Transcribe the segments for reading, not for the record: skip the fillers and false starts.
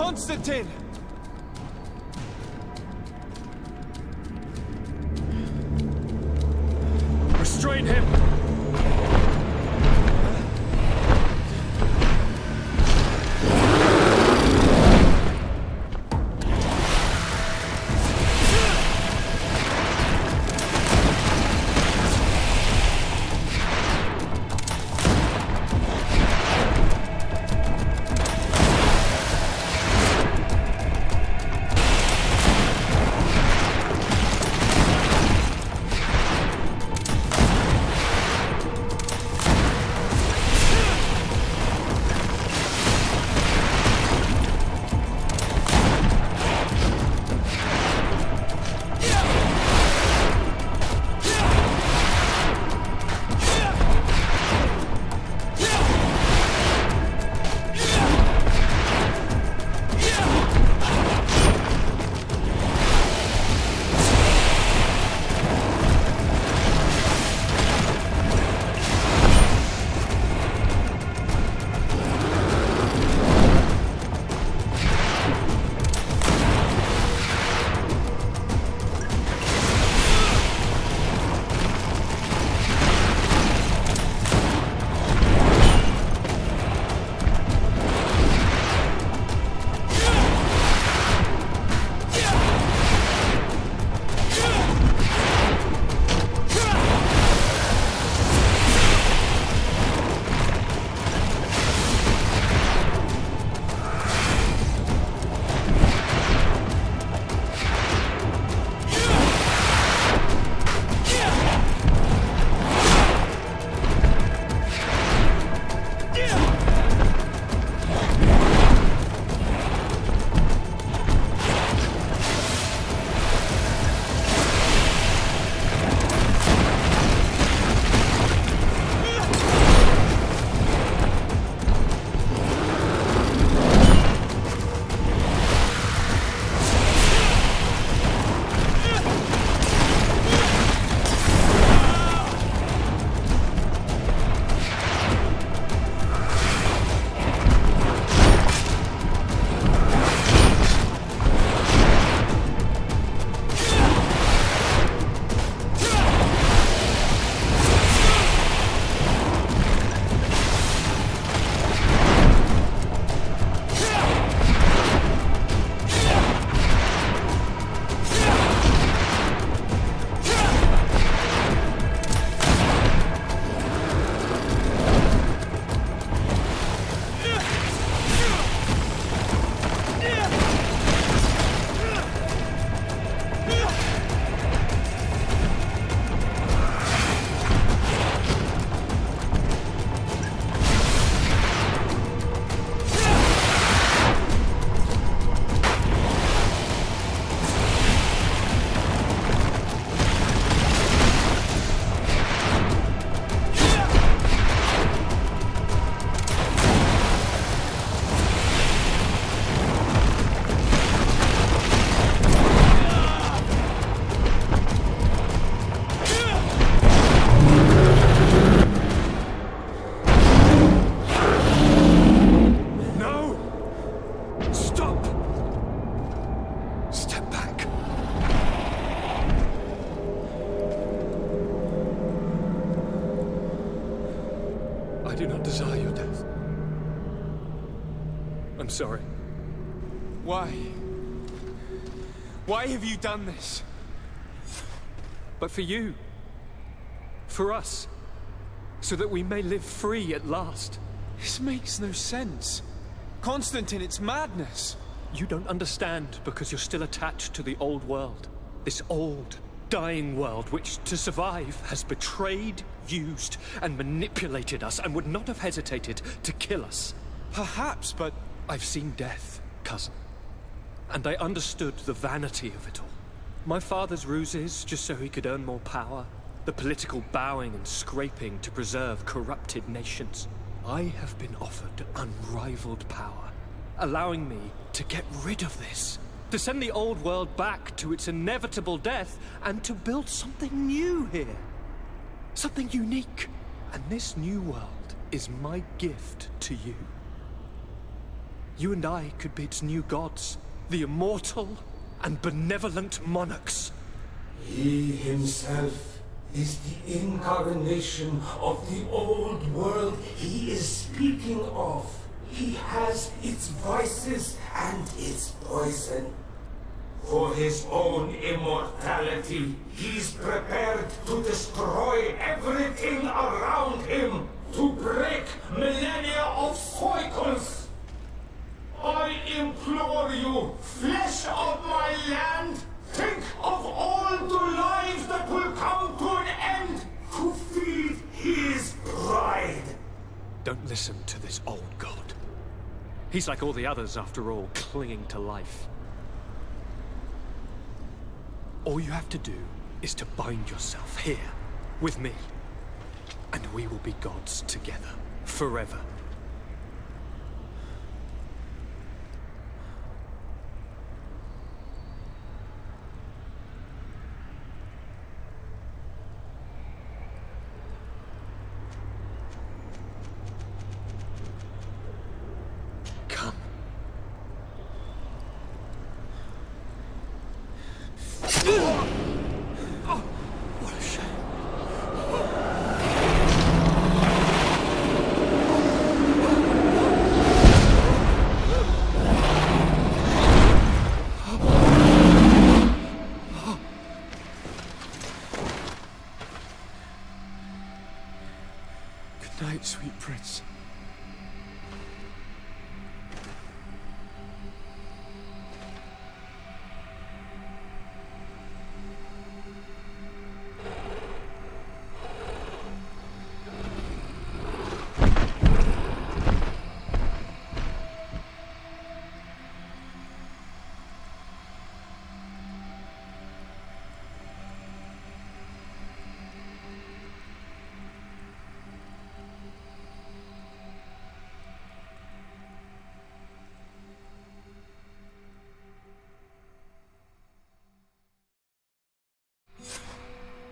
Constantine! Restrain him! I do not desire your death. I'm sorry. Why? Why have you done this? But for you. For us. So that we may live free at last. This makes no sense. Constantine, it's madness. You don't understand because you're still attached to the old world. This old, dying world which, to survive, has betrayed, used, and manipulated us and would not have hesitated to kill us. Perhaps, but I've seen death, cousin. And I understood the vanity of it all. My father's ruses just so he could earn more power. The political bowing and scraping to preserve corrupted nations. I have been offered unrivaled power, allowing me to get rid of this. To send the old world back to its inevitable death and to build something new here. Something unique. And this new world is my gift to you. You and I could be its new gods, the immortal and benevolent monarchs. He himself is the incarnation of the old world he is speaking of. He has its vices and its poison. For his own immortality, he's prepared to destroy everything around him, to break millennia of cycles. I implore you, flesh of my land, think of all the lives that will come to an end to feed his pride. Don't listen to this old god. He's like all the others, after all, clinging to life. All you have to do is to bind yourself here, with me. And we will be gods together, forever. Come. Oh, what a shame. Good night, sweet prince.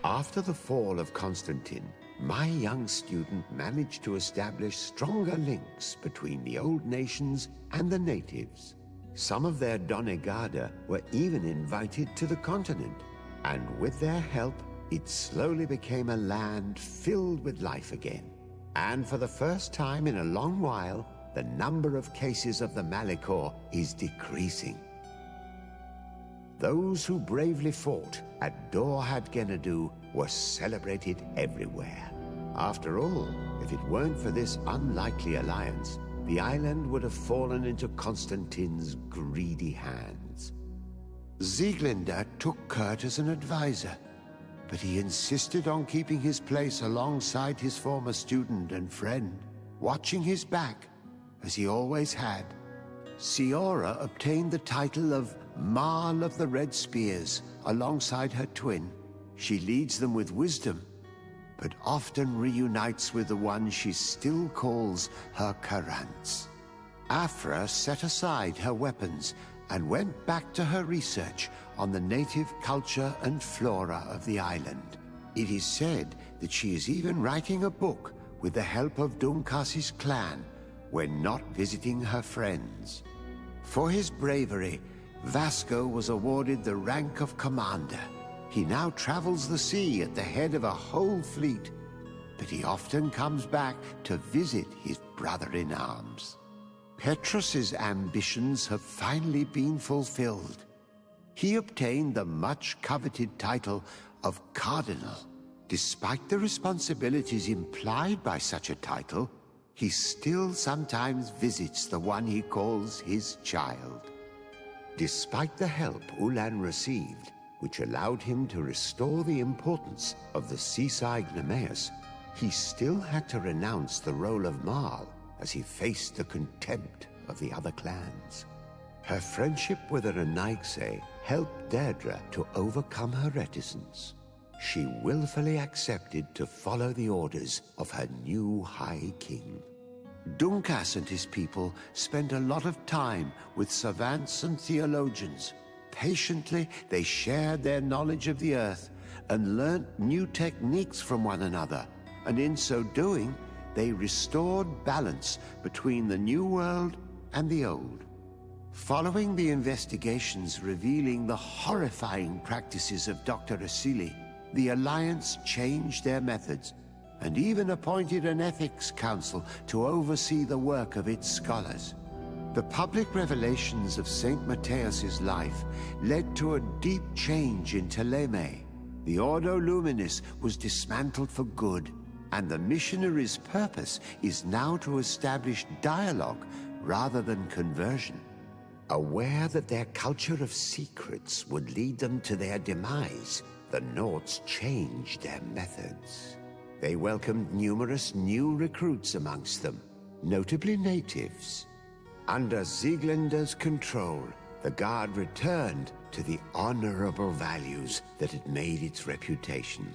After the fall of Constantine, my young student managed to establish stronger links between the old nations and the natives. Some of their donegada were even invited to the continent, and with their help, it slowly became a land filled with life again. And for the first time in a long while, the number of cases of the Malichor is decreasing. Those who bravely fought at Dorhad Genadu were celebrated everywhere. After all, if it weren't for this unlikely alliance, the island would have fallen into Constantine's greedy hands. Sieglinde took Kurt as an advisor, but he insisted on keeping his place alongside his former student and friend, watching his back, as he always had. Siora obtained the title of Marl of the Red Spears alongside her twin. She leads them with wisdom, but often reunites with the one she still calls her Karants. Afra set aside her weapons and went back to her research on the native culture and flora of the island. It is said that she is even writing a book with the help of Dunkas's clan when not visiting her friends. For his bravery, Vasco was awarded the rank of commander. He now travels the sea at the head of a whole fleet, but he often comes back to visit his brother-in-arms. Petrus's ambitions have finally been fulfilled. He obtained the much-coveted title of Cardinal. Despite the responsibilities implied by such a title, he still sometimes visits the one he calls his child. Despite the help Ulan received, which allowed him to restore the importance of the seaside Nemeus, he still had to renounce the role of Marl as he faced the contempt of the other clans. Her friendship with Aranaigse helped Deirdre to overcome her reticence. She willfully accepted to follow the orders of her new High King. Dunkas and his people spent a lot of time with savants and theologians. Patiently, they shared their knowledge of the earth and learnt new techniques from one another, and in so doing, they restored balance between the New World and the old. Following the investigations revealing the horrifying practices of Dr. Asili, the Alliance changed their methods and even appointed an ethics council to oversee the work of its scholars. The public revelations of St. Matthias's life led to a deep change in Teleme. The Ordo Luminis was dismantled for good, and the missionaries' purpose is now to establish dialogue rather than conversion. Aware that their culture of secrets would lead them to their demise, the Nords changed their methods. They welcomed numerous new recruits amongst them, notably natives. Under Sieglinder's control, the Guard returned to the honorable values that had made its reputation.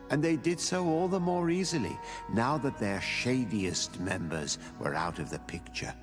And they did so all the more easily now that their shadiest members were out of the picture.